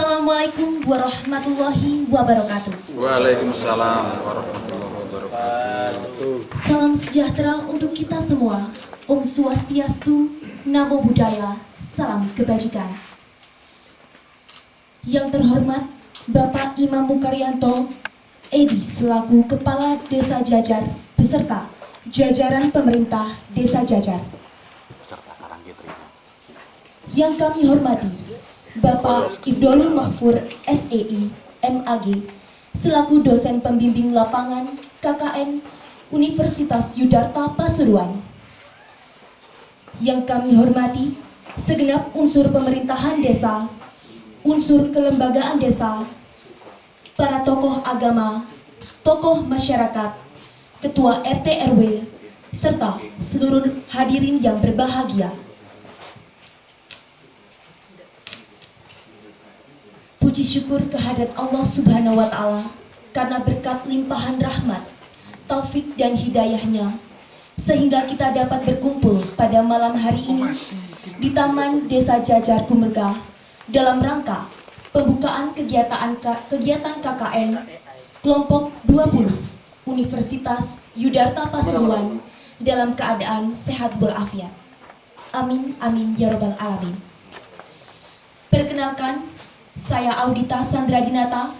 Assalamualaikum warahmatullahi wabarakatuh. Waalaikumsalam warahmatullahi wabarakatuh. Salam sejahtera untuk kita semua. Om Swastiastu, Namo Buddhaya, salam kebajikan. Yang terhormat Bapak Imam Mukaryanto, Edi selaku Kepala Desa Jajar beserta jajaran pemerintah Desa Jajar. Yang kami hormati Bapak Ifdolul Mahfur SEI MAG selaku dosen pembimbing lapangan KKN Universitas Yudarta Pasuruan. Yang kami hormati segenap unsur pemerintahan desa, unsur kelembagaan desa, para tokoh agama, tokoh masyarakat, ketua RT RW, serta seluruh hadirin yang berbahagia. Puji syukur kehadirat Allah Subhanahu wa Ta'ala karena berkat limpahan rahmat, taufik dan hidayahnya, sehingga kita dapat berkumpul pada malam hari ini di Taman Desa Jajar Gumegah dalam rangka pembukaan kegiatan KKN Kelompok 20 Universitas Yudarta Pasuruan dalam keadaan sehat walafiat. Amin, amin, ya robbal alamin. Perkenalkan, saya Audita Sandra Dinata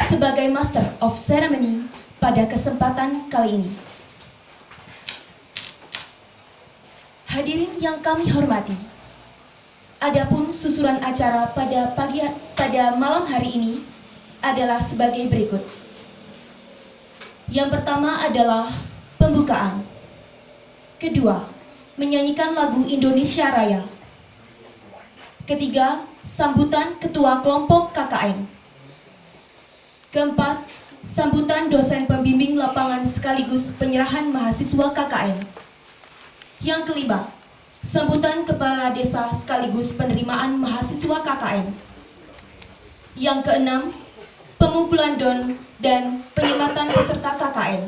sebagai Master of Ceremony pada kesempatan kali ini. Hadirin yang kami hormati, adapun susunan acara pada malam hari ini adalah sebagai berikut. Yang pertama adalah pembukaan. Kedua, menyanyikan lagu Indonesia Raya. Ketiga, sambutan Ketua Kelompok KKN. Keempat, sambutan dosen pembimbing lapangan sekaligus penyerahan mahasiswa KKN. Yang kelima, sambutan Kepala Desa sekaligus penerimaan mahasiswa KKN. Yang keenam, pengumpulan don dan penyematan peserta KKN.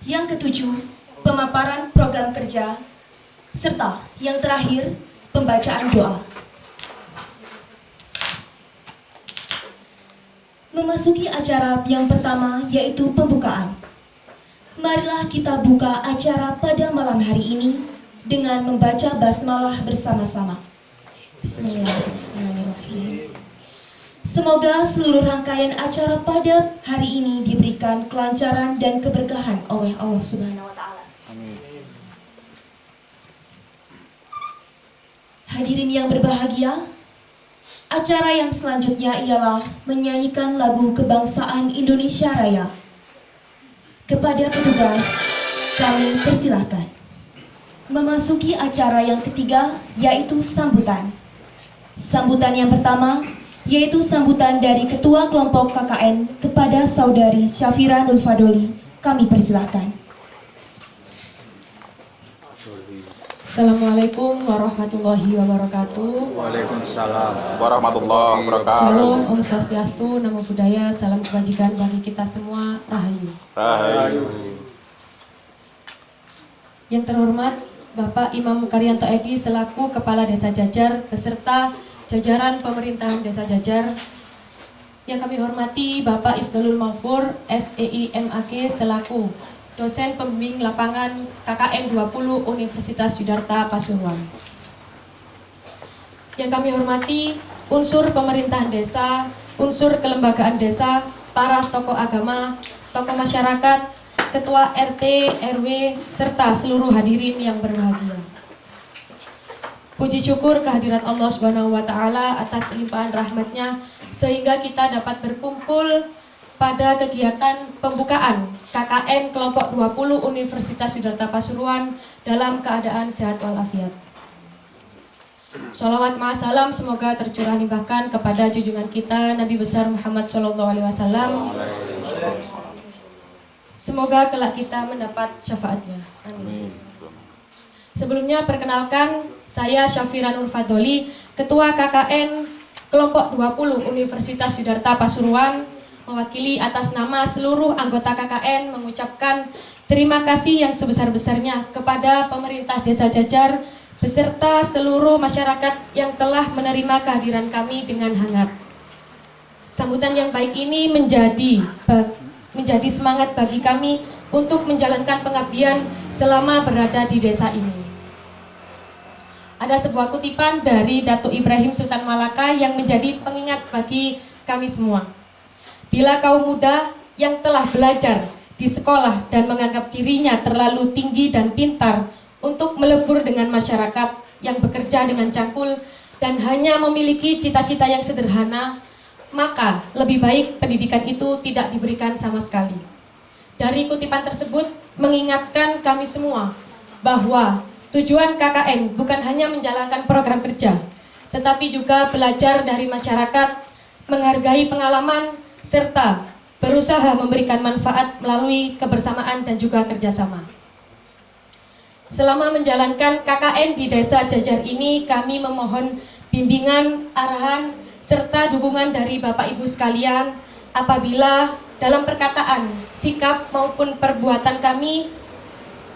Yang ketujuh, pemaparan program kerja. Serta yang terakhir, pembacaan doa. Memasuki acara yang pertama yaitu pembukaan. Marilah kita buka acara pada malam hari ini dengan membaca basmalah bersama-sama. Bismillahirrahmanirrahim. Semoga seluruh rangkaian acara pada hari ini diberikan kelancaran dan keberkahan oleh Allah Subhanahu wa Ta'ala. Hadirin yang berbahagia, acara yang selanjutnya ialah menyanyikan lagu kebangsaan Indonesia Raya. Kepada petugas, kami persilahkan memasuki acara yang ketiga, yaitu sambutan. Sambutan yang pertama, yaitu sambutan dari Ketua Kelompok KKN kepada Saudari Syafira Nur Fadoli. Kami persilahkan. Assalamualaikum warahmatullahi wabarakatuh. Waalaikumsalam warahmatullahi wabarakatuh. Shalom, Om Swastiastu, Namo Buddhaya, salam kebajikan bagi kita semua, Rahayu. Rahayu. Yang terhormat Bapak Imam Mukaryanto Edi selaku Kepala Desa Jajar beserta jajaran pemerintahan Desa Jajar. Yang kami hormati Bapak Ifdolul Mahfur SEI MAG selaku dosen pembimbing lapangan KKN 20 Universitas Yudarta Pasuruan. Yang kami hormati unsur pemerintahan desa, unsur kelembagaan desa, para tokoh agama, tokoh masyarakat, ketua RT, RW, serta seluruh hadirin yang berbahagia. Puji syukur kehadirat Allah Subhanahu wa Ta'ala atas limpahan rahmatnya sehingga kita dapat berkumpul pada kegiatan pembukaan KKN Kelompok 20 Universitas Yudarta Pasuruan dalam keadaan sehat walafiat. Sholawat ma'asalam semoga tercurah limpahkan kepada junjungan kita Nabi besar Muhammad SAW. Semoga kelak kita mendapat syafaatnya. Amin. Sebelumnya perkenalkan, saya Syafira Nur Fadoli, Ketua KKN Kelompok 20 Universitas Yudarta Pasuruan, mewakili atas nama seluruh anggota KKN mengucapkan terima kasih yang sebesar-besarnya kepada pemerintah Desa Jajar beserta seluruh masyarakat yang telah menerima kehadiran kami dengan hangat. Sambutan yang baik ini menjadi semangat bagi kami untuk menjalankan pengabdian selama berada di desa ini. Ada sebuah kutipan dari Datuk Ibrahim Sultan Malaka yang menjadi pengingat bagi kami semua. Bila kaum muda yang telah belajar di sekolah dan menganggap dirinya terlalu tinggi dan pintar untuk melebur dengan masyarakat yang bekerja dengan cangkul dan hanya memiliki cita-cita yang sederhana, maka lebih baik pendidikan itu tidak diberikan sama sekali. Dari kutipan tersebut mengingatkan kami semua bahwa tujuan KKN bukan hanya menjalankan program kerja, tetapi juga belajar dari masyarakat, menghargai pengalaman, serta berusaha memberikan manfaat melalui kebersamaan dan juga kerjasama. Selama menjalankan KKN di Desa Jajar ini, kami memohon bimbingan, arahan, serta dukungan dari Bapak Ibu sekalian apabila dalam perkataan, sikap maupun perbuatan kami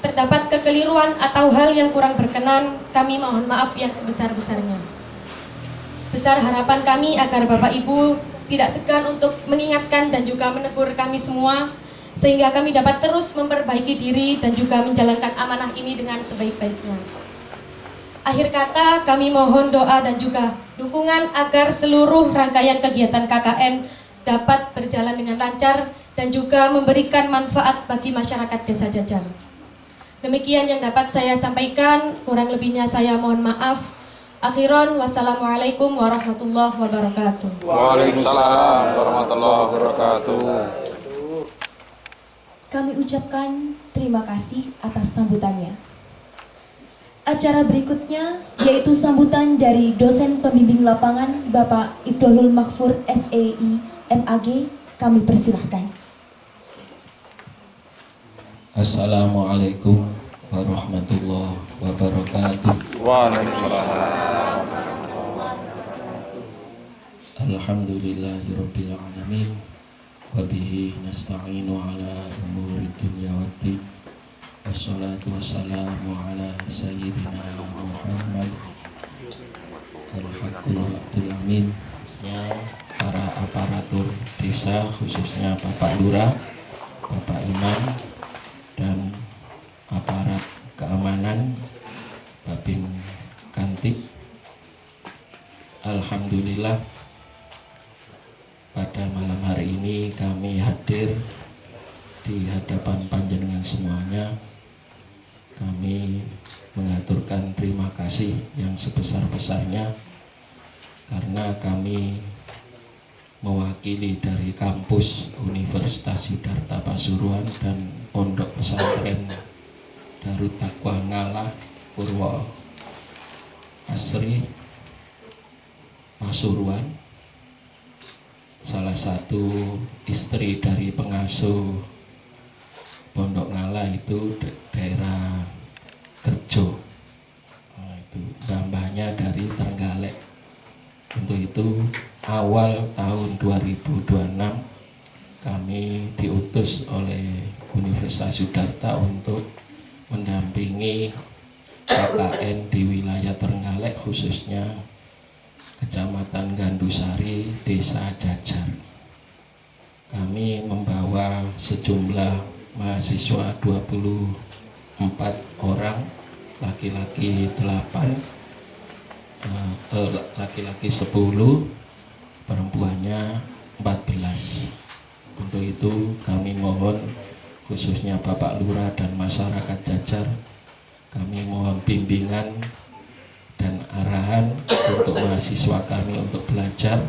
terdapat kekeliruan atau hal yang kurang berkenan, kami mohon maaf yang sebesar-besarnya. Besar harapan kami agar Bapak Ibu tidak segan untuk mengingatkan dan juga menegur kami semua, sehingga kami dapat terus memperbaiki diri dan juga menjalankan amanah ini dengan sebaik-baiknya. Akhir kata, kami mohon doa dan juga dukungan agar seluruh rangkaian kegiatan KKN dapat berjalan dengan lancar dan juga memberikan manfaat bagi masyarakat Desa Jajar. Demikian yang dapat saya sampaikan, kurang lebihnya saya mohon maaf. Akhiran, wassalamualaikum warahmatullahi wabarakatuh. Waalaikumsalam warahmatullahi wabarakatuh. Kami ucapkan terima kasih atas sambutannya. Acara berikutnya yaitu sambutan dari dosen pembimbing lapangan Bapak Ifdolul Maghfur SEI MAG. Kami persilahkan. Assalamualaikum warahmatullahi wabarakatuh. Waalaikumsalam. Alhamdulillahirabbil alamin. Wabihi nasta'inu ala umuri dunya waddin. Wassalatu wassalamu ala sayyidina Muhammad al-haqqul wa'dul amin. Para aparatur desa, khususnya Bapak Lurah, Bapak Imam, dan aparat keamanan, Babin Kantip. Alhamdulillah, pada malam hari ini kami hadir di hadapan panjenengan semuanya. Kami mengaturkan terima kasih yang sebesar-besarnya karena kami mewakili dari kampus Universitas Siddhartha Pasuruan dan Pondok Pesantren Darut Taqwa Ngalah Purwo Asri Pasuruan, salah satu istri dari pengasuh Pondok Ngalah itu daerah Kerjo. Nah, itu mbah-mbahnya dari Trenggalek. Untuk itu awal tahun 2026 kami diutus oleh Universitas Siddhartha untuk mendampingi KKN di wilayah Trenggalek, khususnya Kecamatan Gandusari, Desa Jajar. Kami membawa sejumlah mahasiswa 24 orang, laki-laki 8, laki-laki 10, perempuannya 14. Untuk itu kami mohon khususnya Bapak Lurah dan masyarakat Jajar, kami mohon bimbingan dan arahan untuk mahasiswa kami untuk belajar.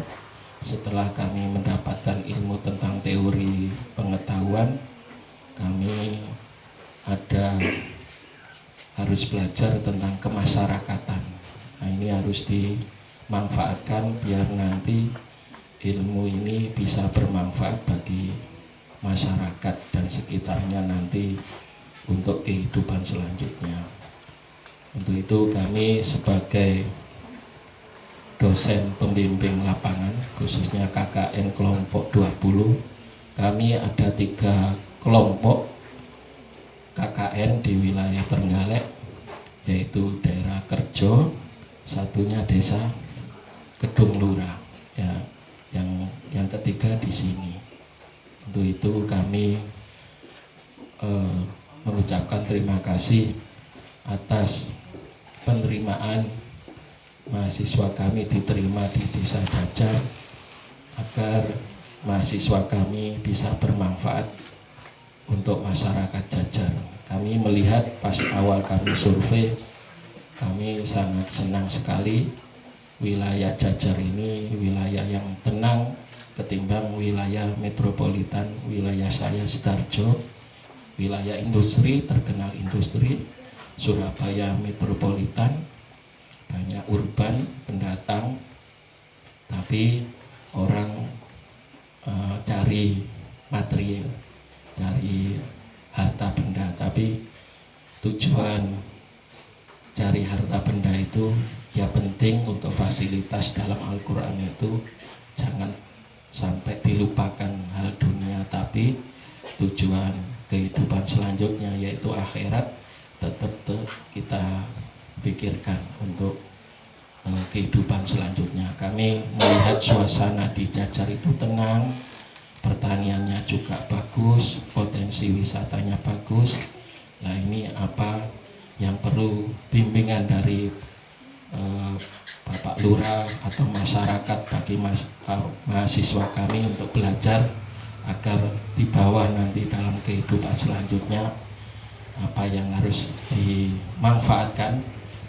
Setelah kami mendapatkan ilmu tentang teori pengetahuan, kami harus belajar tentang kemasyarakatan. Nah, ini harus dimanfaatkan biar nanti ilmu ini bisa bermanfaat bagi masyarakat dan sekitarnya nanti untuk kehidupan selanjutnya. Untuk itu kami sebagai dosen pembimbing lapangan, khususnya KKN kelompok 20, kami ada 3 kelompok KKN di wilayah Trenggalek, yaitu daerah Kerjo, satunya desa Kedung Lurah, ya, yang ketiga di sini. Untuk itu kami mengucapkan terima kasih atas penerimaan mahasiswa kami diterima di Desa Jajar, agar mahasiswa kami bisa bermanfaat untuk masyarakat Jajar. Kami melihat pas awal kami survei, kami sangat senang sekali wilayah Jajar ini wilayah yang tenang ketimbang wilayah metropolitan, wilayah saya Sidoarjo, wilayah industri, terkenal industri, Surabaya metropolitan, banyak urban, pendatang, tapi orang cari material, cari harta benda, tapi tujuan cari harta benda itu ya penting untuk fasilitas dalam Al-Quran itu jangan sampai dilupakan hal dunia, tapi tujuan kehidupan selanjutnya yaitu akhirat tetap kita pikirkan untuk kehidupan selanjutnya. Kami melihat suasana di Jajar itu tenang, pertaniannya juga bagus, potensi wisatanya bagus. Nah, ini apa yang perlu bimbingan dari Bapak Lurah atau masyarakat bagi mahasiswa kami untuk belajar agar di bawah nanti dalam kehidupan selanjutnya apa yang harus dimanfaatkan.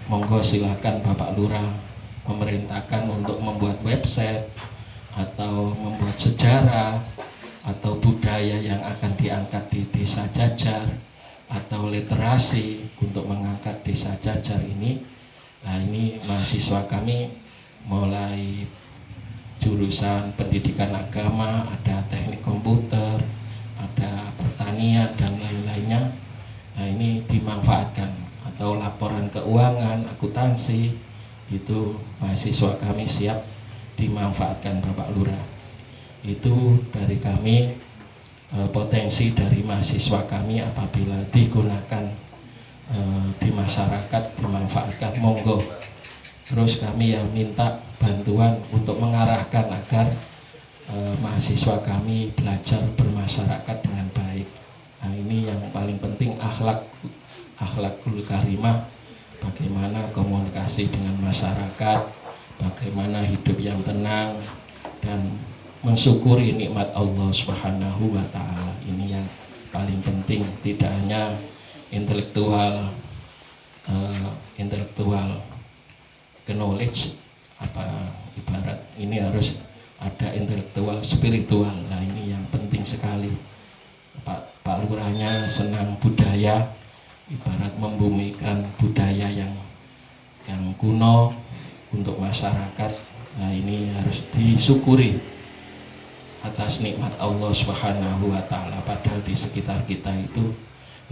Monggo silakan Bapak Lurah memerintahkan untuk membuat website atau membuat sejarah atau budaya yang akan diangkat di Desa Jajar atau literasi untuk mengangkat Desa Jajar ini. Nah, ini mahasiswa kami mulai jurusan pendidikan agama, ada teknik komputer, ada pertanian dan lain-lainnya. Nah, ini dimanfaatkan, atau laporan keuangan, akuntansi, itu mahasiswa kami siap dimanfaatkan Bapak Lurah. Itu dari kami, potensi dari mahasiswa kami apabila digunakan di masyarakat, dimanfaatkan, monggo. Terus kami yang minta bantuan untuk mengarahkan agar mahasiswa kami belajar bermasyarakat dengan baik. Nah, ini yang paling penting, akhlakul karimah, bagaimana komunikasi dengan masyarakat, bagaimana hidup yang tenang dan mensyukuri nikmat Allah Subhanahu wa Ta'ala. Ini yang paling penting, tidak hanya intelektual knowledge, apa ibarat ini harus ada intelektual spiritual. Nah, ini yang penting sekali. Pak Lurahnya senang budaya, ibarat membumikan budaya yang kuno untuk masyarakat. Nah, ini harus disyukuri atas nikmat Allah Subhanahu wa Ta'ala. Padahal di sekitar kita itu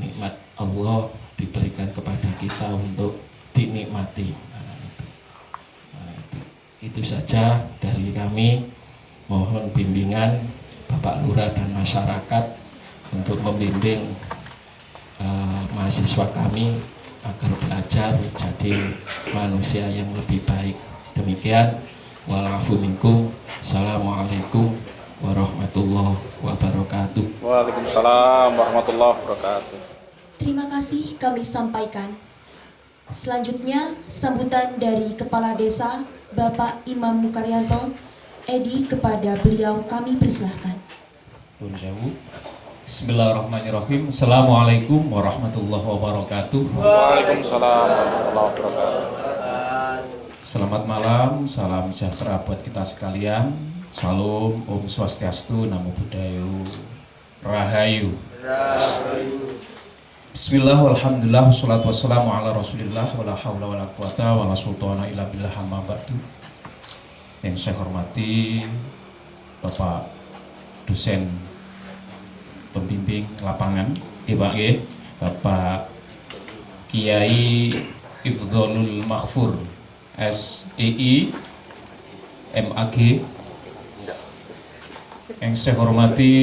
nikmat Allah diberikan kepada kita untuk dinikmati. Itu saja dari kami. Mohon bimbingan Bapak Lurah dan masyarakat untuk membimbing mahasiswa kami agar belajar jadi manusia yang lebih baik. Demikian, walafu minkum. Assalamualaikum warahmatullahi wabarakatuh. Waalaikumsalam warahmatullahi wabarakatuh. Terima kasih kami sampaikan. Selanjutnya, sambutan dari Kepala Desa Bapak Imam Mukaryanto Edi, kepada beliau kami persilahkan. Bismillahirrahmanirrahim. Assalamualaikum warahmatullahi wabarakatuh. Waalaikumsalam warahmatullahi wabarakatuh. Selamat malam, salam sejahtera buat kita sekalian. Salam, Om Swastiastu, Namo Buddhaya, Rahayu. Bismillah, walhamdulillah, wassalatu wassalamu ala rasulillah, wala hawla wala quwata wala sultana illa billah, amma ba'du. Yang saya hormati Bapak dosen pembimbing lapangan, Bapak Kiai Ifdholul Maghfur SEI MAG. Yang saya hormati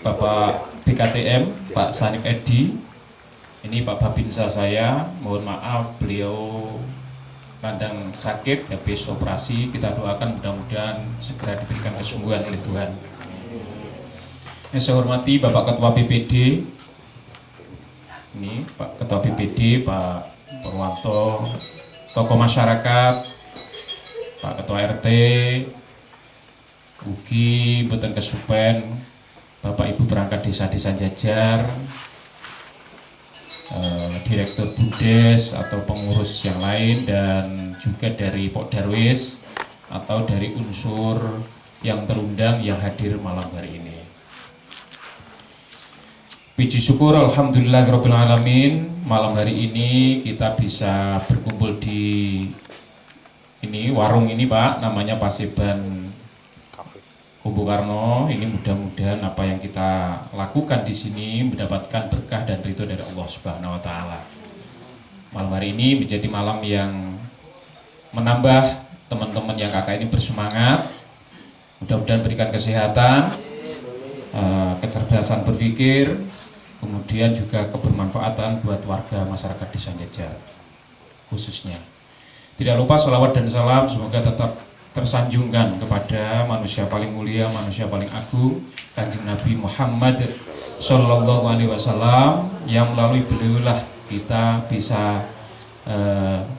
Bapak BKTM Pak Sanib Edi, Ini Pak Babinsa saya, mohon maaf beliau kandang sakit, habis operasi. Kita doakan mudah-mudahan segera diberikan kesembuhan oleh Tuhan. Yang saya hormati Bapak Ketua BPD, ini Pak Ketua BPD, Pak Purwanto, tokoh masyarakat, Pak Ketua RT, Ugi, Mboten Kesupen, Bapak Ibu perangkat desa-desa Jajar, Direktur Budes atau pengurus yang lain, dan juga dari Pok Darwis atau dari unsur yang terundang yang hadir malam hari ini. Puji syukur alhamdulillahirabbil alamin, malam hari ini kita bisa berkumpul di ini warung ini Pak, namanya Paseban Kubu Karno. Ini mudah-mudahan apa yang kita lakukan di sini mendapatkan berkah dan ridho dari Allah Subhanahu wa taala. Malam hari ini menjadi malam yang menambah teman-teman yang kakak ini bersemangat. Mudah-mudahan berikan kesehatan, kecerdasan berpikir, kemudian juga kebermanfaatan buat warga masyarakat Desa Jajar khususnya. Tidak lupa sholawat dan salam semoga tetap tersanjungkan kepada manusia paling mulia, manusia paling agung, Kanjeng Nabi Muhammad Sallallahu Alaihi Wasallam, yang melalui beliaulah kita bisa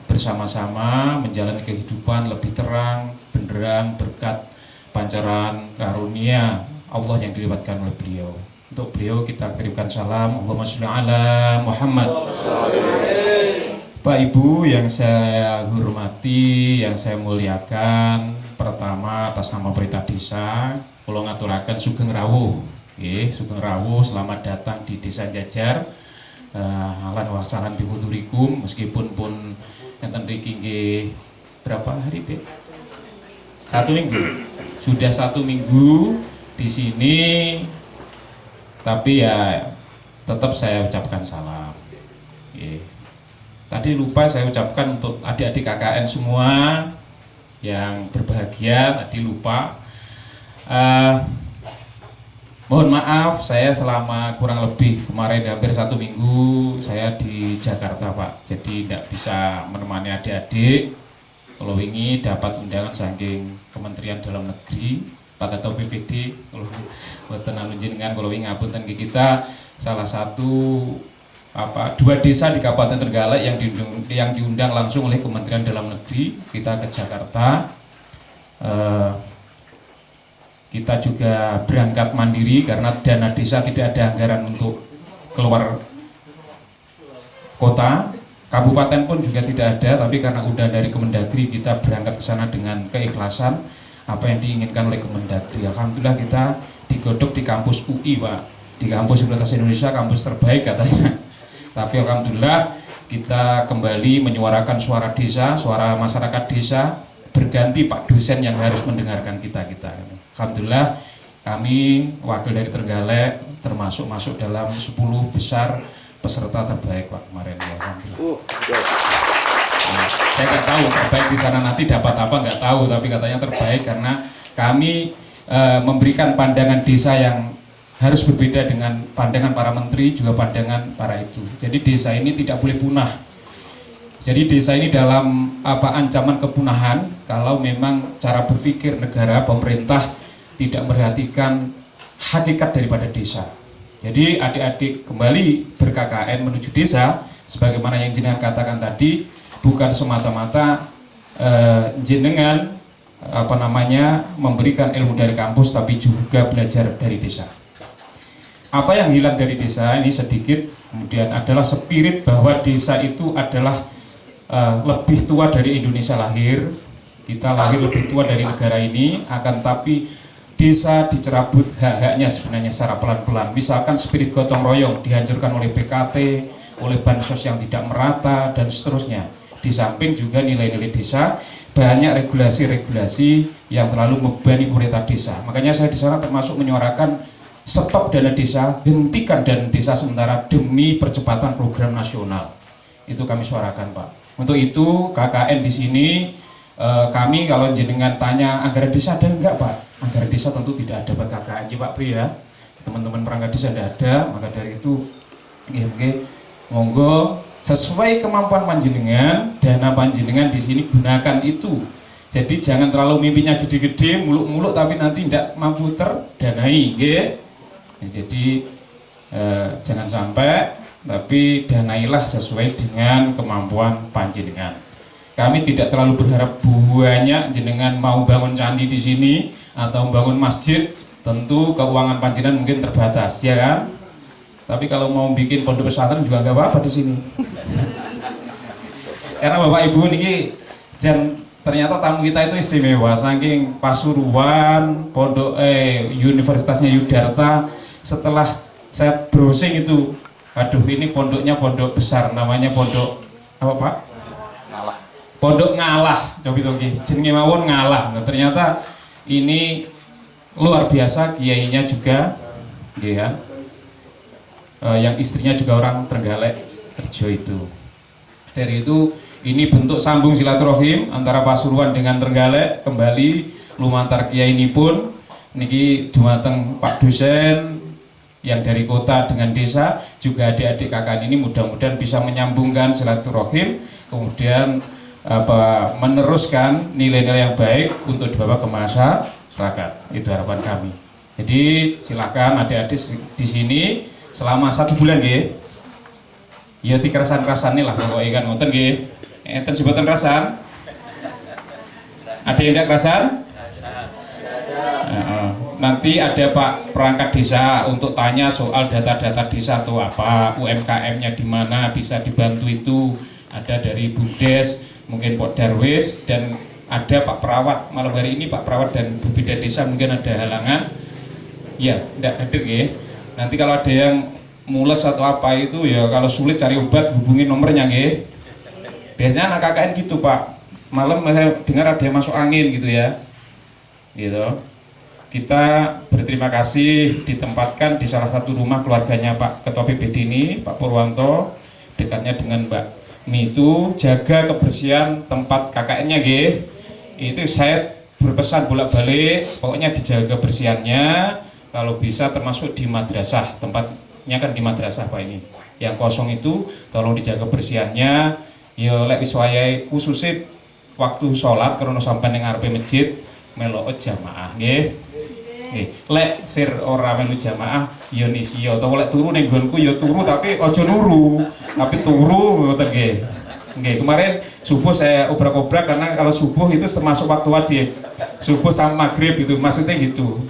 bersama-sama menjalani kehidupan lebih terang, benderang, berkat pancaran karunia Allah yang dilibatkan oleh beliau. Untuk beliau kita kirimkan salam, Allahumma sholli ala Muhammad. Pak Ibu yang saya hormati, yang saya muliakan, pertama atas nama Perintah Desa, kula ngaturaken sugeng rawuh. Nggih, sugeng rawuh, selamat datang di Desa Jajar. Ahlan wa sahlan bihudurikum, meskipun pun enten mriki nggih berapa hari, Pak? 1 minggu. Sudah 1 minggu di sini, tapi ya tetap saya ucapkan salam. Nggih. Tadi lupa saya ucapkan untuk adik-adik KKN semua yang berbahagia, tadi lupa. Mohon maaf, saya selama kurang lebih kemarin hampir 1 minggu saya di Jakarta Pak, jadi tidak bisa menemani adik-adik. Kalau ini dapat undangan saking Kementerian Dalam Negeri, Pak Ketua BPD, kalau boten jenengan kalau ini ngapunten kita salah satu 2 desa di Kabupaten Trenggalek yang diundang langsung oleh Kementerian Dalam Negeri. Kita ke Jakarta, kita juga berangkat mandiri karena dana desa tidak ada anggaran untuk keluar kota, kabupaten pun juga tidak ada, tapi karena udah dari Kemendagri kita berangkat ke sana dengan keikhlasan apa yang diinginkan oleh Kemendagri. Alhamdulillah kita digodok di kampus UI Pak, di kampus Universitas Indonesia, kampus terbaik katanya. Tapi alhamdulillah kita kembali menyuarakan suara desa, suara masyarakat desa, berganti Pak dosen yang harus mendengarkan kita. Alhamdulillah kami wakil dari Trenggalek termasuk masuk dalam 10 besar peserta terbaik Pak kemarin ya. Alhamdulillah. Saya nggak tahu terbaik di sana nanti dapat apa nggak tahu, tapi katanya terbaik karena kami memberikan pandangan desa yang harus berbeda dengan pandangan para menteri, juga pandangan para itu. Jadi desa ini tidak boleh punah. Jadi desa ini dalam ancaman kepunahan kalau memang cara berpikir negara, pemerintah tidak memperhatikan hakikat daripada desa. Jadi adik-adik kembali ber-KKN menuju desa, sebagaimana yang jenengan katakan tadi, bukan semata-mata jenengan memberikan ilmu dari kampus, tapi juga belajar dari desa. Apa yang hilang dari desa ini sedikit, kemudian adalah spirit bahwa desa itu adalah lebih tua dari Indonesia lahir. Kita lahir lebih tua dari negara ini, akan tapi desa dicerabut hak-haknya sebenarnya secara pelan-pelan. Misalkan spirit gotong royong dihancurkan oleh BKT, oleh bansos yang tidak merata, dan seterusnya. Di samping juga nilai-nilai desa, banyak regulasi-regulasi yang terlalu membebani pemerintah desa. Makanya saya di sana termasuk menyuarakan stop dana desa, hentikan dana desa sementara demi percepatan program nasional. Itu kami suarakan Pak. Untuk itu KKN di sini kami kalau jenengan tanya anggaran desa ada enggak Pak? Anggaran desa tentu tidak ada buat KKN Pak Pri ya. Teman-teman perangkat desa tidak ada, maka dari itu Monggo sesuai kemampuan panjenengan, dana panjenengan di sini gunakan itu. Jadi jangan terlalu mimpinya gede-gede, muluk-muluk tapi nanti tidak mampu terdanai, nggih. Ya, jadi jangan sampai, tapi danailah sesuai dengan kemampuan panjenengan. Kami tidak terlalu berharap banyak jenengan mau bangun candi di sini atau bangun masjid. Tentu keuangan panjenengan mungkin terbatas, ya kan? Tapi kalau mau bikin pondok pesantren juga nggak apa-apa di sini. Karena Bapak Ibu ini ternyata tamu kita itu istimewa, saking Pasuruan, Universitasnya Yudharta. Setelah saya browsing itu, aduh ini pondoknya pondok besar, namanya pondok apa Pak? Ngalah. Pondok Ngalah, coba itu jenenge mawon Ngalah. Nah, ternyata ini luar biasa, kiainya juga, ya. Yang istrinya juga orang Trenggalek Rejo itu. Dari itu ini bentuk sambung silaturahim antara Pasuruan dengan Trenggalek kembali lumantar kiai ini pun niki dumateng Pak dosen yang dari kota dengan desa, juga adik-adik kakak ini mudah-mudahan bisa menyambungkan silaturahim, kemudian meneruskan nilai-nilai yang baik untuk dibawa ke masyarakat. Itu harapan kami. Jadi silakan adik-adik di sini selama 1 bulan nggih. Ya dikerasan-kerasane lah pokoke kan ngoten nggih. Enten sebutan kerasan? Ada yang tidak kerasan? Nanti ada Pak perangkat desa untuk tanya soal data-data desa atau apa, UMKM-nya di mana bisa dibantu itu. Ada dari Bumdes, mungkin Pak Darwis, dan ada Pak Perawat. Malam hari ini Pak Perawat dan Bu Bida Desa mungkin ada halangan. Ya, tidak hadir nggih. Nanti kalau ada yang mules atau apa itu ya, kalau sulit cari obat hubungi nomornya nggih. Biasanya anak KKN gitu Pak. Malam saya dengar ada yang masuk angin gitu ya. Gitu. Kita berterima kasih ditempatkan di salah satu rumah keluarganya Pak Ketua PBD ini, Pak Purwanto, dekatnya dengan Mbak Mitu, jaga kebersihan tempat KKN-nya nggih. Itu saya berpesan bolak-balik, pokoknya dijaga kebersihannya. Kalau bisa termasuk di madrasah, tempatnya kan di madrasah Pak ini. Yang kosong itu tolong dijaga kebersihannya. Ya lek wis wayahe khususnya waktu sholat karena sampai ning ngarepe masjid melok jamaah nggih. Nggih, lek sir ora melu jamaah ya nisi atau lek turu ning nggonku ya turu tapi aja nuru. Tapi turu ngoten nggih. Nggih, kemarin subuh saya obrak-obrak karena kalau subuh itu termasuk waktu wajib. Subuh sama maghrib itu maksudnya gitu.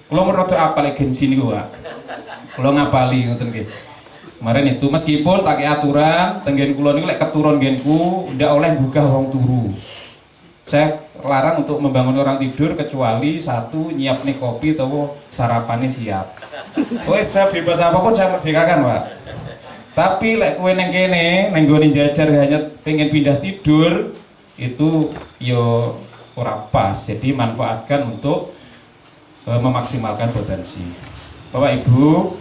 Kalau menurut apa lagi sini gua, kalau ngapali ngoten nggih. Kemarin itu meskipun tak aturan, tenggen kula niku lek keturun genku ndak oleh gugah wong turu. Saya larang untuk membangun orang tidur kecuali satu nyiapne kopi atau sarapannya siap. Wes saya bebas apapun saya merdekakan Pak. Tapi lek kowe neng kene, neng gone jajar hanya pengen pindah tidur itu yo ora pas. Jadi manfaatkan untuk memaksimalkan potensi. Bapak Ibu,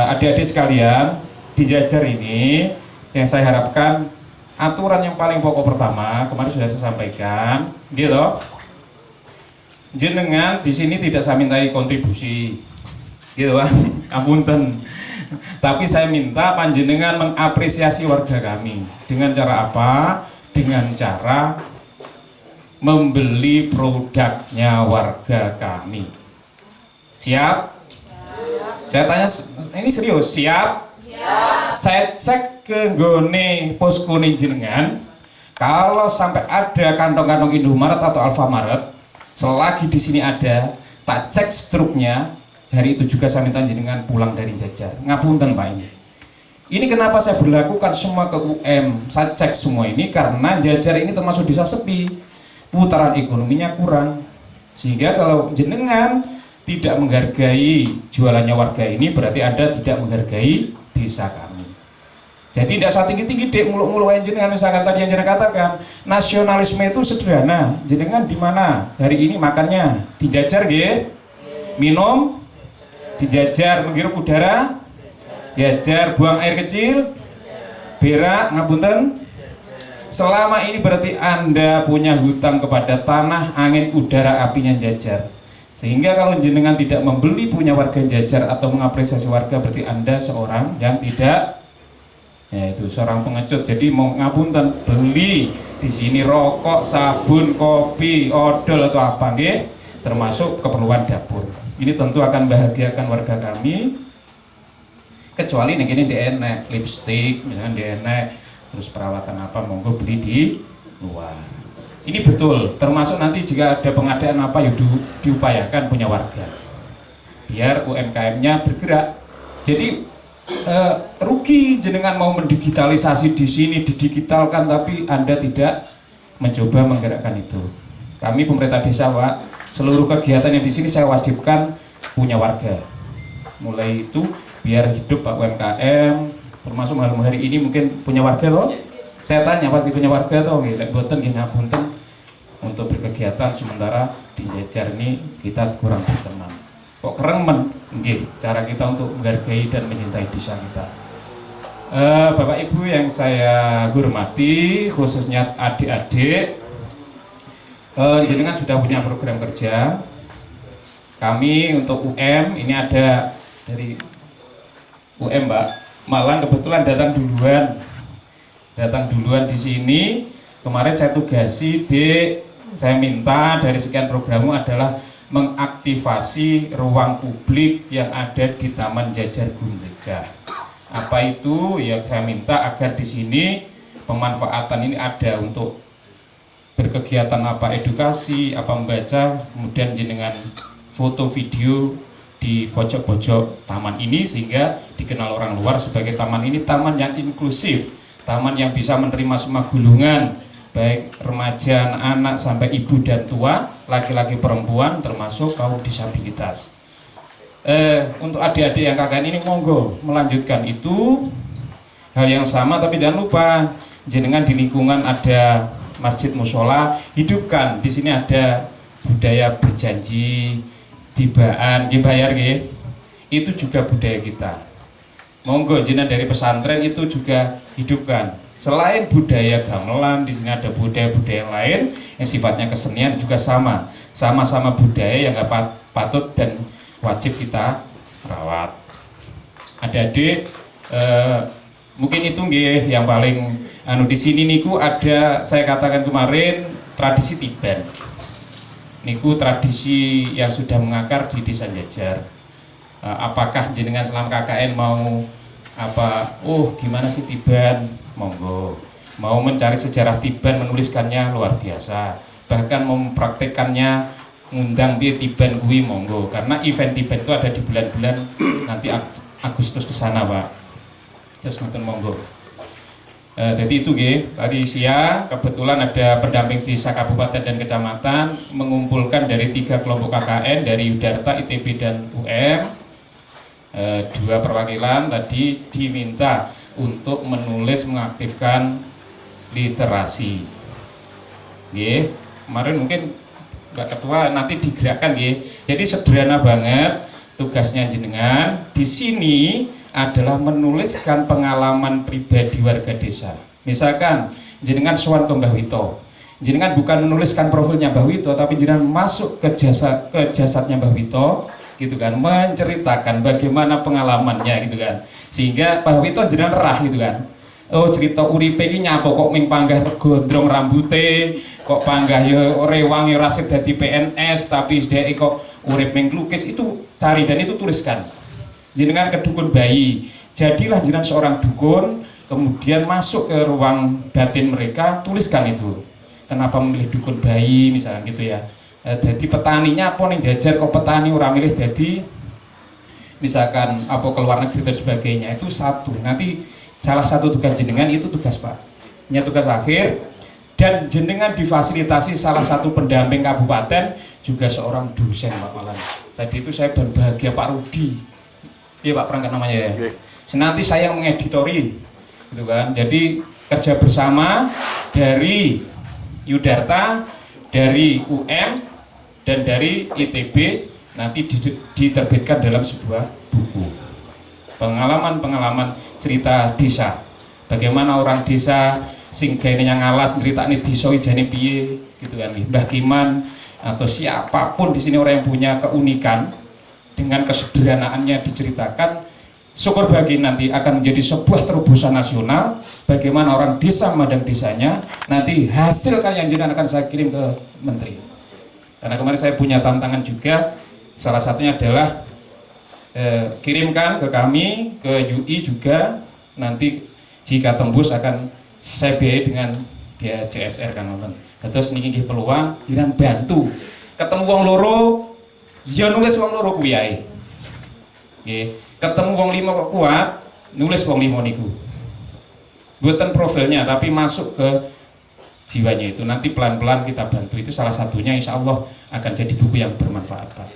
adik-adik sekalian, di Jajar ini yang saya harapkan aturan yang paling pokok pertama kemarin sudah saya sampaikan, gitu. Jenengan di sini tidak saya mintai kontribusi, gitu Pak. Apunten. Tapi saya minta panjenengan mengapresiasi warga kami dengan cara apa? Dengan cara membeli produknya warga kami. Siap? Saya tanya, ini serius, siap? Saya cek ke gone posko jenengan, kalau sampai ada kantong-kantong Indomaret atau Alfamaret, selagi di sini ada, tak cek struknya. Hari itu juga saya minta jenengan pulang dari Jajar. Ngapunten Pak ini. Ini kenapa saya berlakukan semua ke UM, saya cek semua ini karena Jajar ini termasuk desa sepi, putaran ekonominya kurang, sehingga kalau jenengan tidak menghargai jualannya warga ini berarti Anda tidak menghargai desa kami. Jadi tidak usah tinggi-tinggi dek muluk-muluk jenengan, misalkan tadi yang jenengan katakan nasionalisme itu sederhana. Jenengan di mana hari ini makannya? Di Jajar nggih. Minum di Jajar, menghirup udara Jajar, buang air kecil berak ngapunten. Selama ini berarti Anda punya hutang kepada tanah, angin, udara, apinya Jajar. Sehingga kalau jenengan tidak membeli punya warga Jajar atau mengapresiasi warga berarti Anda seorang yang tidak Ya itu seorang pengecut. Jadi mau ngapunten beli di sini rokok, sabun, kopi, odol atau apa nggih, termasuk keperluan dapur. Ini tentu akan bahagiakan warga kami. Kecuali nih ini enek lipstik, misalnya enek terus perawatan apa monggo beli di luar. Ini betul, termasuk nanti jika ada pengadaan apa ya diupayakan punya warga. Biar UMKM-nya bergerak. Jadi rugi jenengan mau mendigitalisasi di sini didigitalkan tapi Anda tidak mencoba menggerakkan itu. Kami pemerintah desa, Pak, seluruh kegiatan yang di sini saya wajibkan punya warga. Mulai itu biar hidup Pak UMKM, termasuk malam hari ini mungkin punya warga loh. Saya tanya pasti punya warga toh, lek boten nggih ngapunten untuk berkegiatan sementara di Jajar ini kita kurang berteman. Kok keremen nggih cara kita untuk menghargai dan mencintai desa kita. Bapak Ibu yang saya hormati, khususnya adik-adik, jenengan sudah punya program kerja. Kami untuk UM ini ada dari UM, Mbak. Malang kebetulan datang duluan di sini. Kemarin saya tugasi, saya minta dari sekian programmu adalah mengaktifasi ruang publik yang ada di Taman Jajar Gumlega. Apa itu? Ya saya minta agar di sini pemanfaatan ini ada untuk berkegiatan apa edukasi, apa membaca, kemudian jenengan foto video di pojok-pojok taman ini sehingga dikenal orang luar sebagai taman ini taman yang inklusif, taman yang bisa menerima semua golongan, baik remaja, anak sampai ibu dan tua, laki-laki perempuan termasuk kaum disabilitas. Untuk adik-adik yang KKN ini monggo melanjutkan itu hal yang sama, tapi jangan lupa jenengan di lingkungan ada masjid musola, hidupkan. Di sini ada budaya berjanji, tibaan, dibayar nggih. Itu juga budaya kita. Monggo jenengan dari pesantren itu juga hidupkan. Selain budaya gamelan, di sini ada budaya-budaya lain yang sifatnya kesenian juga sama-sama budaya yang patut dan wajib kita rawat. Adik-adik, mungkin itu nggih yang paling di sini niku ada, saya katakan kemarin, tradisi tiban. Niku tradisi yang sudah mengakar di Desa Jajar. Apakah jenengan selama KKN mau apa? Gimana sih tiban? Monggo. Mau mencari sejarah tiban, menuliskannya luar biasa. Bahkan mempraktekannya, ngundang dia tiban kuwi monggo. Karena event tiban itu ada di bulan-bulan nanti Agustus ke sana, Pak. Terus nonton monggo. Jadi itu tadi siang kebetulan ada pendamping desa kabupaten dan kecamatan mengumpulkan dari 3 kelompok KKN dari Udarta, ITB dan UM. 2 perwakilan tadi diminta untuk menulis mengaktifkan literasi. Kemarin mungkin Mbak Ketua nanti digerakkan Jadi sederhana banget tugasnya jenengan di sini adalah menuliskan pengalaman pribadi warga desa. Misalkan jenengan sowan ke Mbah Wito, jenengan bukan menuliskan profilnya Mbah Wito, tapi jenengan masuk ke jasadnya Mbah Wito, gitu kan, menceritakan bagaimana pengalamannya, gitu kan, sehingga Mbah Wito jenengan rah, gitu kan. Cerita uripe iki nyapa kok ming panggah gondrong rambute, kok panggah ya rewang ya rasid dadi PNS, tapi dhek kok urip ming lukis, itu cari dan itu tuliskan. Jenengan ke dukun bayi, jadilah jenengan seorang dukun, kemudian masuk ke ruang batin mereka, tuliskan itu. Kenapa memilih dukun bayi misalnya gitu ya. Jadi petaninya apa nih Jajar kok petani orang milih jadi misalkan apa ke luar negeri dan sebagainya, itu satu. Nanti salah satu tugas jenengan itu tugas Pak. Ini tugas akhir, dan jenengan difasilitasi salah satu pendamping kabupaten juga seorang dosen Pak Malan. Tadi itu saya berbahagia Pak Rudi. Iya Pak perangkat namanya ya. Nanti saya yang mengeditori, gitu kan. Jadi kerja bersama dari Udarta, dari UM, dan dari ITB nanti diterbitkan dalam sebuah buku. Pengalaman-pengalaman cerita desa. Bagaimana orang desa sing gaene yang ngalas ceritane desa ijane piye, gitu kan. Mbah Kiman atau siapapun di sini orang yang punya keunikan, dengan kesederhanaannya diceritakan, syukur bagi nanti akan menjadi sebuah terobosan nasional. Bagaimana orang desa memandang desanya, nanti hasil karya jenengan akan saya kirim ke menteri. Karena kemarin saya punya tantangan juga, salah satunya adalah kirimkan ke kami, ke UI juga, nanti jika tembus akan saya biayai dengan biaya CSR kan nonton. Terus niki peluang, jiran bantu ketemu wong loro, ya nulis wong loro kuwi ae. Nggih, ketemu wong 5 kok kuat, nulis wong 5 niku. Buatan profilnya tapi masuk ke jiwanya itu, nanti pelan-pelan kita bantu, itu salah satunya insya Allah akan jadi buku yang bermanfaat Pak.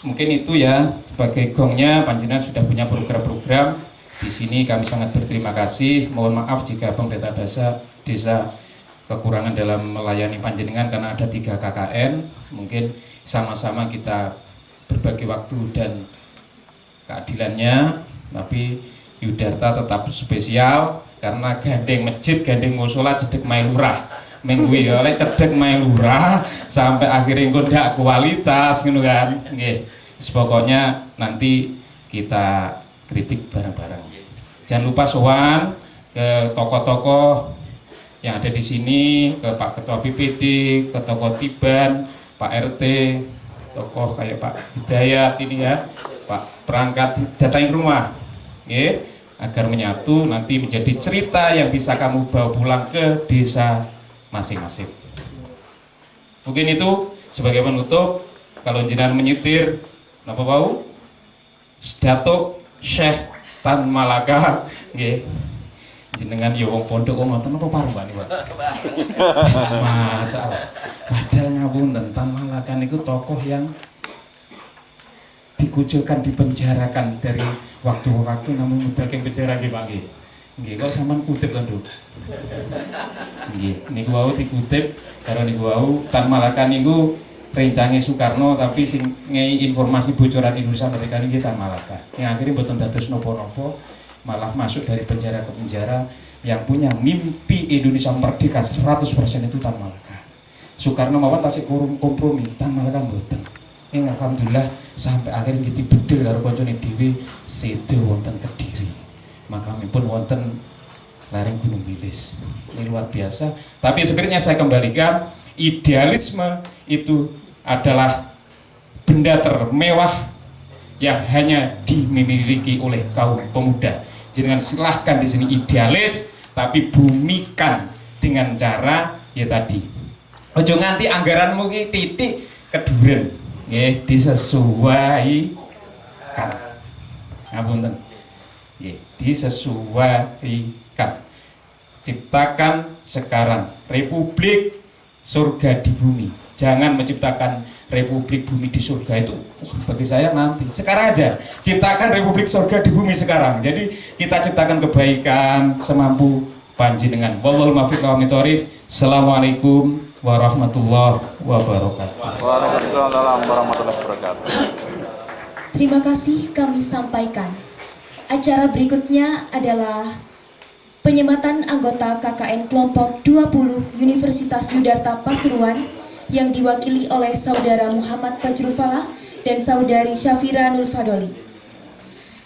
Mungkin itu ya sebagai gongnya, panjenengan sudah punya program-program di sini, kami sangat berterima kasih. Mohon maaf jika pemerintah desa kekurangan dalam melayani panjenengan karena ada 3 KKN, mungkin sama-sama kita berbagi waktu dan keadilannya, tapi Yudarta tetap spesial karena gandeng masjid, gandeng musola, cedek main lurah, minggu oleh cedek main lurah sampai akhirnya ndak kualitas gitu kan. Nggih. Pokoknya nanti kita kritik bareng-bareng. Jangan lupa sowan ke tokoh-tokoh yang ada di sini, ke Pak Ketua BPD, ke tokoh Tiban, Pak RT, tokoh kayak Pak Hidayat ini ya, Pak perangkat datangi rumah. Nggih, agar menyatu nanti menjadi cerita yang bisa kamu bawa pulang ke desa masing-masing. Mungkin itu sebagai penutup, kalau jenengan menyetir napa bau? Datuk Syekh Tan Malaka nggih. Jenengan yo wong pondok kok ngoten napa pareng Pak niku? Masalah. Padahal ngapunten, Tan Malaka niku tokoh yang dikucilkan, dipenjarakan dari waktu ke waktu, namun mudah ke penjara nggih Pak nggih. Nggih, kok sampean kutip kan, Nduk. Nggih, niku wau dikutip karo niku wau Tan Malaka niku rencange Soekarno, tapi sing ngei informasi bocoran Indonesia mereka niki Tan Malaka. Yang akhirnya mboten dados napa-napa, malah masuk dari penjara ke penjara. Yang punya mimpi Indonesia merdeka 100% itu Tan Malaka. Soekarno mawon tasih kompromi, Tan Malaka mboten. Alhamdulillah sampai akhir kita bedil karo kancane dhewe sedo wonten Kediri. Makamipun wonten lereng Gunung Wilis. Ini luar biasa. Tapi sebenarnya saya kembalikan, idealisme itu adalah benda termewah yang hanya dimiliki oleh kaum pemuda. Jangan silahkan di sini idealis, tapi bumikan dengan cara ya tadi. Ojo nganti anggaranmu ki titik keduren. Nggih, disesuaikan. Ngapunten. Nggih, disesuaikan. Ciptakan sekarang republik surga di bumi. Jangan menciptakan republik bumi di surga, itu bagi saya nanti. Sekarang aja ciptakan republik surga di bumi sekarang. Jadi kita ciptakan kebaikan semampu panjenengan. Wallahul muwaffiq ila aqwamit. Assalamualaikum warahmatullahi wabarakatuh. Waalaikumsalam warahmatullahi wabarakatuh. Terima kasih kami sampaikan. Acara berikutnya adalah penyematan anggota KKN kelompok 20 Universitas Yudarta Pasuruan yang diwakili oleh Saudara Muhammad Fajrul Falah dan Saudari Syafira Nulfadoli.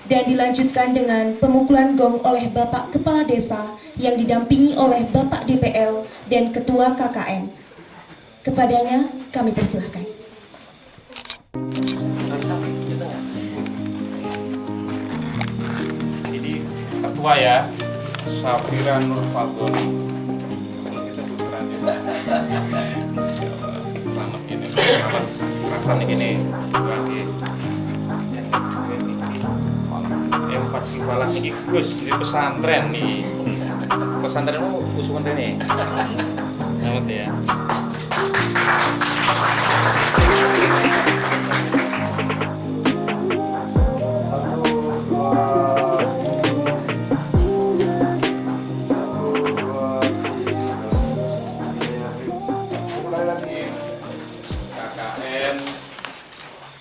Dan dilanjutkan dengan pemukulan gong oleh Bapak Kepala Desa yang didampingi oleh Bapak DPL dan Ketua KKN. Kepadanya kami persilahkan. Ini ketua ya, Syafira Nurfadoli. Kita putranya. Selamat ini, selamat rasanya gini. Yang Fajrul Falah ini Gus di pesantren nih. Pesantrenmu usungan ini. Selamat ya.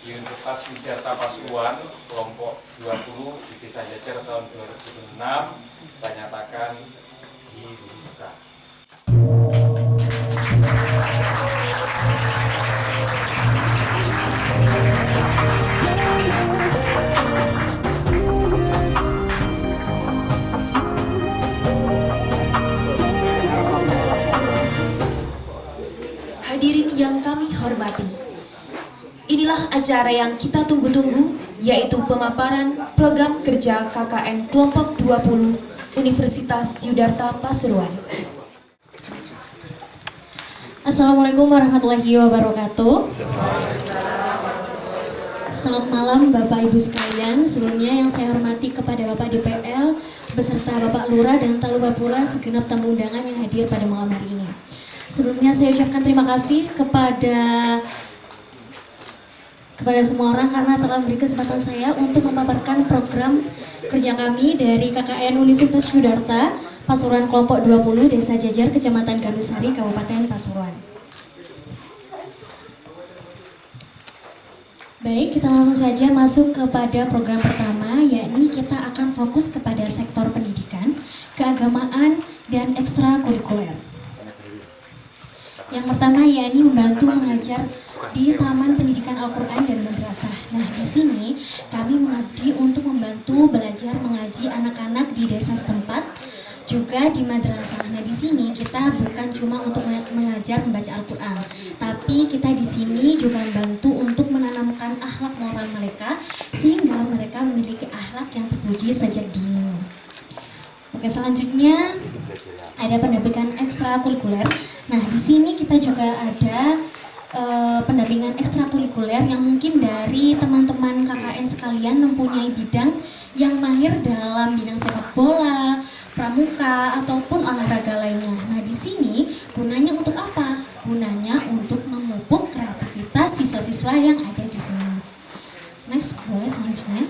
Universitas Yudarta Pasuruan kelompok 20 di Desa Jajar tahun 2006 dinyatakan dibuka. acara yang kita tunggu-tunggu, yaitu pemaparan program kerja KKN Kelompok 20 Universitas Yudharta Pasuruan. Assalamualaikum warahmatullahi wabarakatuh. Selamat malam Bapak Ibu sekalian. Sebelumnya yang saya hormati kepada Bapak DPL beserta Bapak Lurah dan tak lupa pula segenap tamu undangan yang hadir pada malam hari ini. Sebelumnya saya ucapkan terima kasih kepada semua orang karena telah memberi kesempatan saya untuk memaparkan program kerja kami dari KKN Universitas Yudharta Pasuruan Kelompok 20 Desa Jajar Kecamatan Gandusari Kabupaten Pasuruan. Baik, kita langsung saja masuk kepada program pertama, yakni kita akan fokus kepada sektor pendidikan, keagamaan, dan ekstrakurikuler. Yang pertama yakni membantu mengajar di Taman Pendidikan Al-Quran dan Madrasah. Nah, di sini kami mengabdi untuk membantu belajar mengaji anak-anak di desa setempat, juga di madrasah. Nah, di sini kita bukan cuma untuk mengajar membaca Al-Quran, tapi kita di sini juga membantu untuk menanamkan akhlak moral mereka sehingga mereka memiliki akhlak yang terpuji sejak dini. Oke, selanjutnya ada pendampingan ekstrakurikuler. Nah, di sini kita juga ada pendampingan ekstrakurikuler yang mungkin dari teman-teman KKN sekalian mempunyai bidang yang mahir dalam bidang sepak bola, pramuka, ataupun olahraga lainnya. Nah, di sini gunanya untuk apa? Gunanya untuk memupuk kreativitas siswa-siswa yang ada di sini. Next, boleh selanjutnya.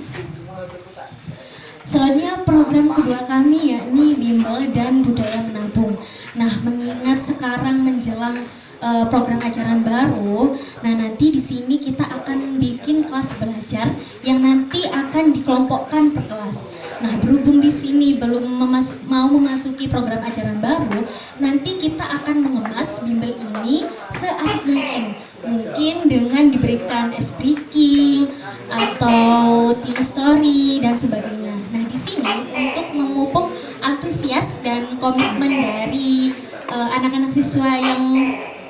Selanjutnya program kedua kami yakni bimbel dan budaya menabung. Nah, mengingat sekarang menjelang program ajaran baru, nah nanti di sini kita akan bikin kelas belajar yang nanti akan dikelompokkan per kelas. Nah, berhubung di sini belum mau memasuki program ajaran baru, nanti kita akan mengemas bimbel ini seasik mungkin. Mungkin dengan diberikan speaking atau team story dan sebagainya. Nah, di sini untuk memupuk antusias dan komitmen dari anak-anak siswa yang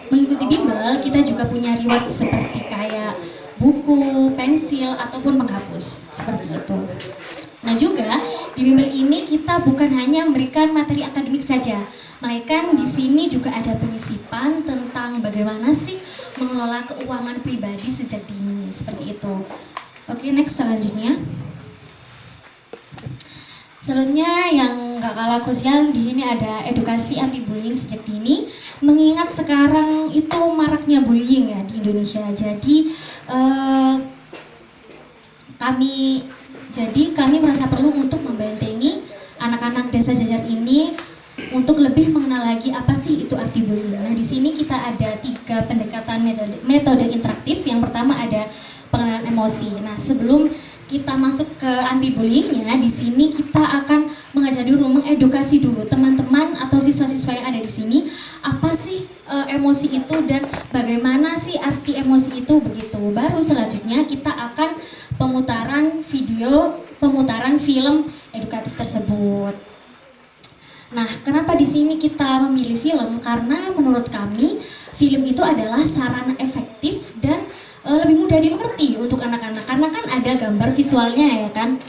mengikuti bimbel, kita juga punya reward seperti kayak buku, pensil, ataupun menghapus seperti itu. Nah, juga di bimbel ini kita bukan hanya memberikan materi akademik saja, melainkan di sini juga ada penyisipan tentang bagaimana sih mengelola keuangan pribadi sejak dini, seperti itu. Oke, next selanjutnya. Selanjutnya yang gak kalah krusial di sini ada edukasi anti bullying sejak dini, mengingat sekarang itu maraknya bullying ya di Indonesia. Jadi kami merasa perlu untuk membentengi anak-anak desa Jajar ini untuk lebih mengenal lagi apa sih itu arti bullying. Nah, di sini kita ada 3 pendekatan metode interaktif. Yang pertama ada pengenalan emosi. Nah, sebelum kita masuk ke anti bullyingnya, di sini kita akan mengajar dulu, mengedukasi dulu teman-teman atau siswa-siswa yang ada di sini apa sih emosi itu dan bagaimana sih arti emosi itu, begitu. Baru selanjutnya kita akan pemutaran film edukatif tersebut. Nah, kenapa di sini kita memilih film? Karena menurut kami film itu adalah sarana efektif dan lebih mudah dimengerti untuk anak-anak karena kan ada gambar visualnya ya kan.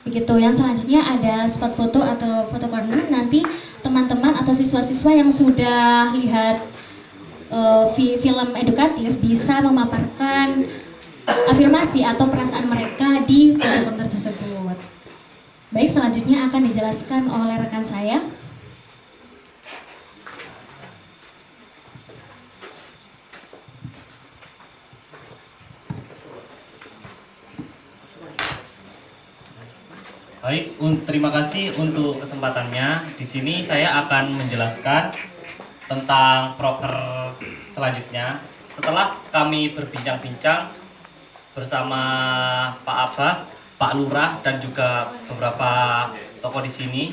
Begitu. Yang selanjutnya ada spot foto atau foto corner. Nanti teman-teman atau siswa-siswa yang sudah lihat film edukatif bisa memaparkan afirmasi atau perasaan mereka di foto corner tersebut. Baik, selanjutnya akan dijelaskan oleh rekan saya. Baik, terima kasih untuk kesempatannya. Di sini saya akan menjelaskan tentang proker selanjutnya. Setelah kami berbincang-bincang bersama Pak Abbas, Pak Lurah, dan juga beberapa tokoh di sini,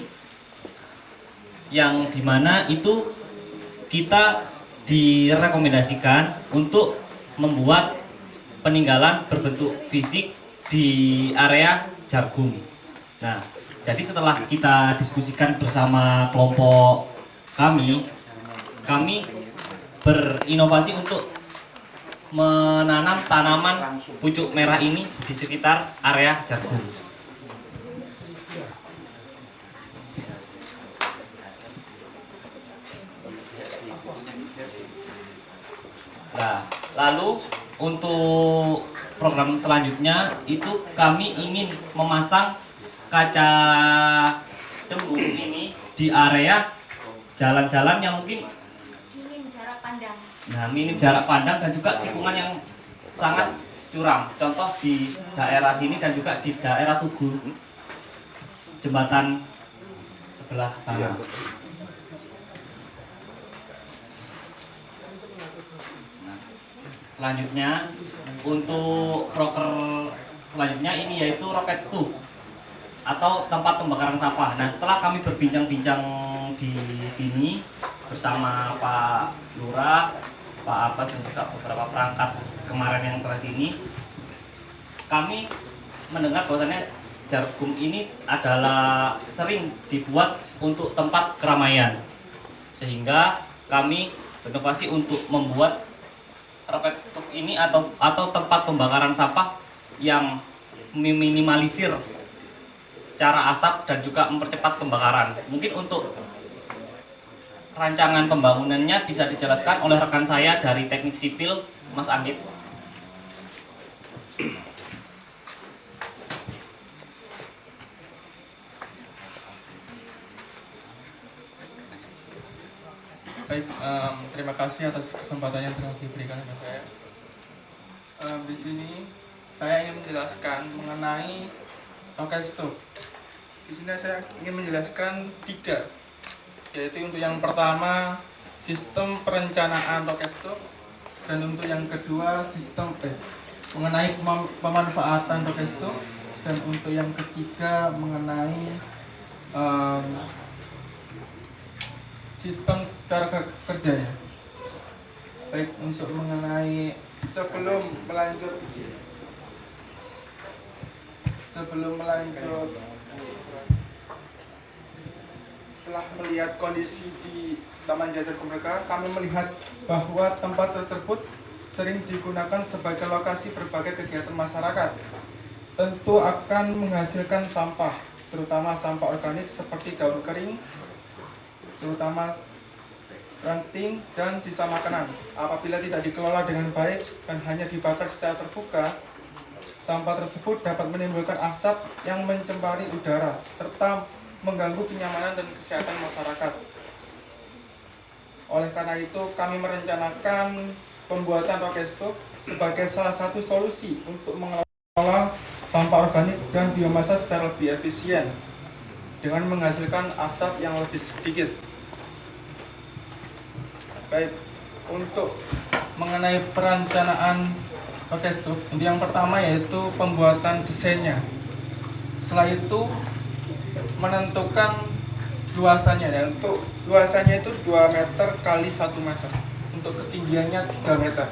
yang dimana itu kita direkomendasikan untuk membuat peninggalan berbentuk fisik di area Jargung. Nah, jadi setelah kita diskusikan bersama kelompok kami berinovasi untuk menanam tanaman pucuk merah ini di sekitar area jagung. Nah, lalu untuk program selanjutnya itu kami ingin memasang kaca cembung ini di area jalan-jalan yang mungkin minim jarak pandang dan juga tikungan yang sangat curam. Contoh di daerah sini dan juga di daerah Tugu jembatan sebelah sana. Selanjutnya untuk proker selanjutnya ini yaitu rocket stove atau tempat pembakaran sampah. Nah, setelah kami berbincang-bincang di sini bersama Pak Lurah, Pak Abbas dan juga beberapa perangkat kemarin yang telah sini, kami mendengar bahwasannya jagung ini adalah sering dibuat untuk tempat keramaian, sehingga kami berinovasi untuk membuat rocket stove ini atau tempat pembakaran sampah yang meminimalisir secara asap dan juga mempercepat pembakaran. Mungkin untuk rancangan pembangunannya bisa dijelaskan oleh rekan saya dari teknik sipil, Mas Anggit. Baik, terima kasih atas kesempatan yang telah diberikan kepada saya. Di sini saya ingin menjelaskan mengenai rocket stove. Di sini saya ingin menjelaskan 3, yaitu untuk yang pertama sistem perencanaan rocket stove, dan untuk yang kedua sistem mengenai pemanfaatan rocket stove, dan untuk yang ketiga mengenai sistem cara kerjanya. Baik, untuk mengenai sebelum melanjut setelah melihat kondisi di Taman Jajaran Merdeka, kami melihat bahwa tempat tersebut sering digunakan sebagai lokasi berbagai kegiatan masyarakat. Tentu akan menghasilkan sampah, terutama sampah organik seperti daun kering, terutama ranting dan sisa makanan. Apabila tidak dikelola dengan baik dan hanya dibakar secara terbuka, sampah tersebut dapat menimbulkan asap yang mencemari udara serta mengganggu kenyamanan dan kesehatan masyarakat. Oleh karena itu, kami merencanakan pembuatan rocket stove sebagai salah satu solusi untuk mengelola sampah organik dan biomasa secara lebih efisien dengan menghasilkan asap yang lebih sedikit. Baik, untuk mengenai perencanaan rocket stove, yang pertama yaitu pembuatan desainnya. Setelah itu menentukan luasannya, ya. Untuk luasannya itu 2 meter kali 1 meter, untuk ketinggiannya 3 meter.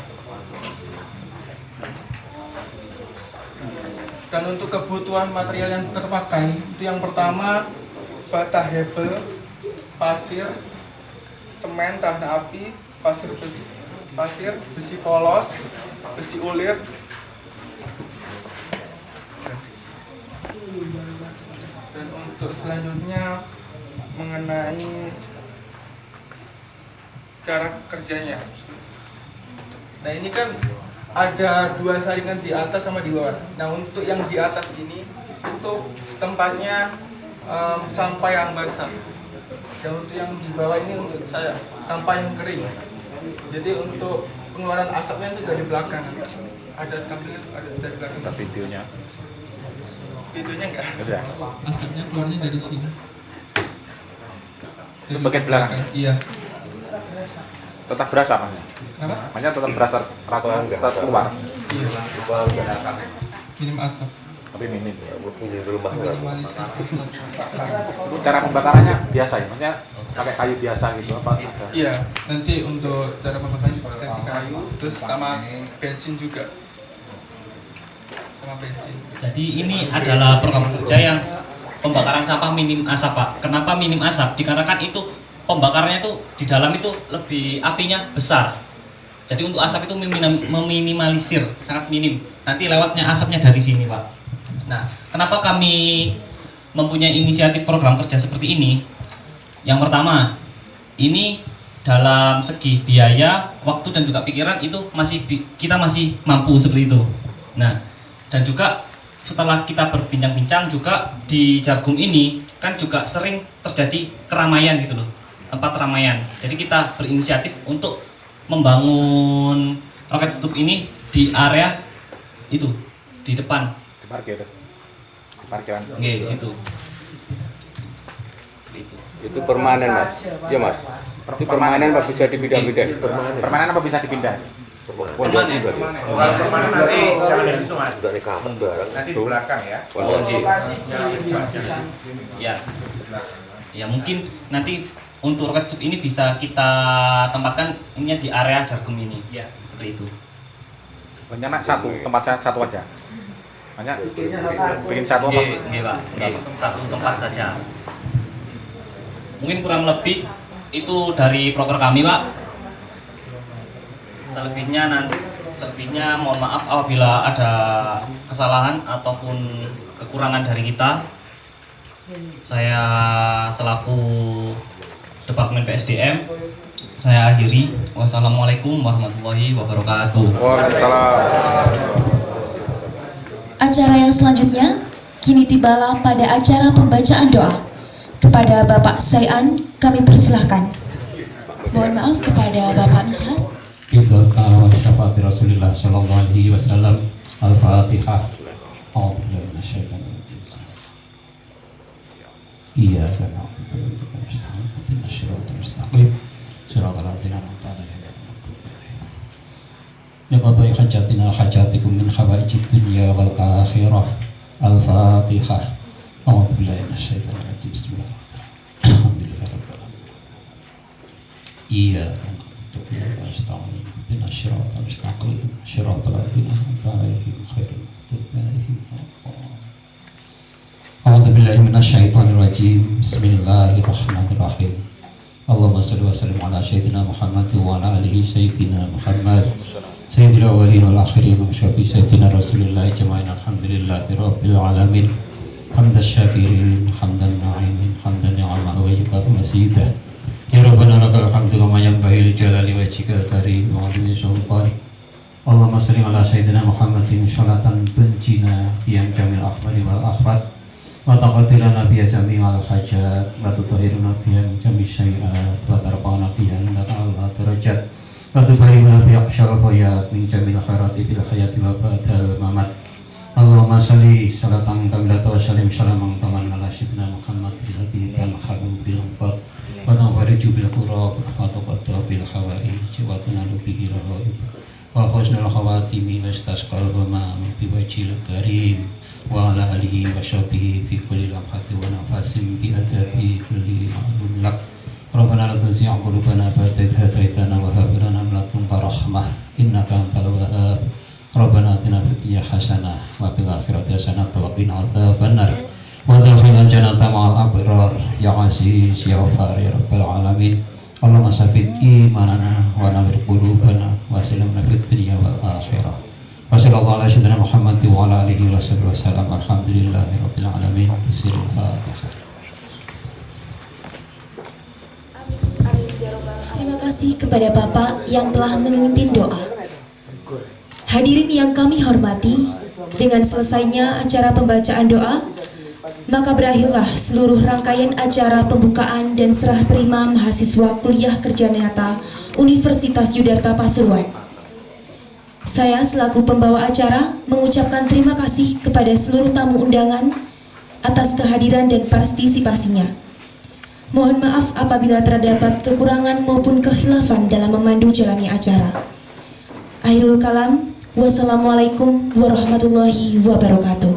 Dan untuk kebutuhan material yang terpakai, itu yang pertama bata hebel, pasir, semen tahan api, pasir, besi polos, besi ulir, dan untuk selanjutnya mengenai cara kerjanya. Nah, ini kan ada 2 saringan di atas sama di bawah. Nah, untuk yang di atas ini itu tempatnya sampah yang basah. Dan untuk yang di bawah ini untuk saya sampah yang kering. Jadi untuk pengeluaran asapnya itu dari belakang. Ada tampilnya, ada dari belakang. Videonya Enggak. ada. Asapnya keluarnya dari sini. Itu bagian belakang. Iya. Tetap berasa mas. Kenapa? Makanya tetap berasa rasa tetap keluar. Iya. Minim asap. Tapi minim. Minimalisir asap. Cara pembakarannya biasa ya, maksudnya pakai kayu biasa gitu apa? Ada? Iya. Nanti untuk cara pembakaran kasih kayu, terus sama bensin juga. Sama bensin. Jadi ini adalah program kerja yang pembakaran sampah minim asap, Pak. Kenapa minim asap? Dikarenakan itu pembakarannya itu di dalam itu lebih apinya besar. Jadi untuk asap itu meminimalisir, sangat minim. Nanti lewatnya asapnya dari sini, Pak. Nah, kenapa kami mempunyai inisiatif program kerja seperti ini? Yang pertama, ini dalam segi biaya, waktu dan juga pikiran itu kita masih mampu seperti itu. Nah, dan juga setelah kita berbincang-bincang juga di Jargum ini kan juga sering terjadi keramaian gitu loh, tempat keramaian. Jadi kita berinisiatif untuk membangun roket stuf ini di area itu, di depan. Di parkiran. Oke, di situ. Seperti itu. Itu permanen, Mas. Iya, Mas. Itu permanen apa bisa dipindah-pindah? Permanen apa bisa dipindah? Permanen. Permanen nanti jangan di situ, Mas. Udah dikamet bareng. Nanti di belakang ya. Ya. Ya mungkin nanti untuk roket stuf ini bisa kita tempatkan ininya di area Jargum ini. Ya, seperti itu. Banyak tempat satu aja. Banyak bikin satu apa? Nggih, Pak. Nggih, satu tempat saja. Mungkin kurang lebih itu dari proker kami, Pak. Selebihnya mohon maaf apabila ada kesalahan ataupun kekurangan dari kita. Saya selaku Departemen PSDM, saya akhiri. Wassalamualaikum warahmatullahi wabarakatuh. Acara yang selanjutnya kini tibalah pada acara pembacaan doa. Kepada Bapak Sayan kami persilahkan. Mohon maaf kepada Bapak Mishan. Bidulka wa syafaati Rasulillah sallallahu alaihi wasallam. Al-Fatihah. A'udzubillahi minasyaitonir rajim. Iyyaka na'budu wa iyyaka nasta'in. Ihdinas siratal mustaqim. Siratal ladzina an'amta 'alaihim. Liqadai hajatina hajatikum min hawaijid dunya wal akhirah. Al-Fatihah. A'udzubillahi minasyaitonir rajim. Bismillahirrahmanirrahim. Alhamdulillahirabbil alamin. Iyyaka na'budu wa iyyaka nasta'in. Ihdinas siratal mustaqim. Siratal ladzina an'amta 'alaihim ghairil maghdubi 'alaihim waladdallin. A'udzubillahi minasyaitonir rajim. Bismillahirrahmanirrahim. Allahumma shalli wa sallim ala sayyidina Muhammad wa ala alihi sayyidina Muhammad. Sayyidil awwalin wal akhirin wa syafi sayyidina Rasulillah jama'in alhamdulillahi rabbil alamin. Hamdan syakirin, hamdan na'imin, hamdan ni'ama wa jibbar masidah. Ya Rabbana lakal hamdu kama yanbaghi li jalali wajhikal karim wa 'azimi sultanik. Allahumma shalli ala sayyidina Muhammadin sholatan tunjina biyan jamil ahmadi wal akhrat wa taqatilana biya jami'al hajat wa tutahhiruna biya min jami' syai'at wa tarfa'una biya indaka Allah darajat wa tubayyinuna biya aqsyal khayat min jamil khairati fil hayati wa ba'dal mamat. Allahumma salli salatan kamilatan wa salim salaman taman ala sayyidina Muhammad alladzi kana khalu bil anfar wa nawariju bil qurab wa taqatta bil hawaij wa tunalu bihi rahaib wa husnul khawatimi wastasqal ghamam bi wajhil karim wa ala alihi wa sahbihi fi kulli lamhatin wa nafasin bi adabi kulli ma'lum lak. Rabbana la tuzigh qulubana ba'da idh hadaytana wa hab lana min ladunka rahmah innaka antal wahhab. Rabbana atina fid dunya hasanah wa fil akhirati hasanah wa qina adzabannar wa adkhilna jannata ma'al abrar ya aziz ya ghafar ya rabbal alamin. Allahumma sabbit imanana wa nawwir qulubana wa salamna fid dunya wal akhirah. Wa sallallahu ala sayyidina Muhammad wa ala alihi wa sahbihi wasallam. Alhamdulillahi rabbil alamin. Bismillahil Fatihah. Terima kasih kepada Bapak yang telah memimpin doa. Hadirin yang kami hormati, dengan selesainya acara pembacaan doa, maka berakhirlah seluruh rangkaian acara pembukaan dan serah terima mahasiswa kuliah kerja nyata Universitas Yudharta Pasuruan. Saya selaku pembawa acara mengucapkan terima kasih kepada seluruh tamu undangan atas kehadiran dan partisipasinya. Mohon maaf apabila terdapat kekurangan maupun kekhilafan dalam memandu jalannya acara. Akhirul kalam. Wassalamualaikum warahmatullahi wabarakatuh.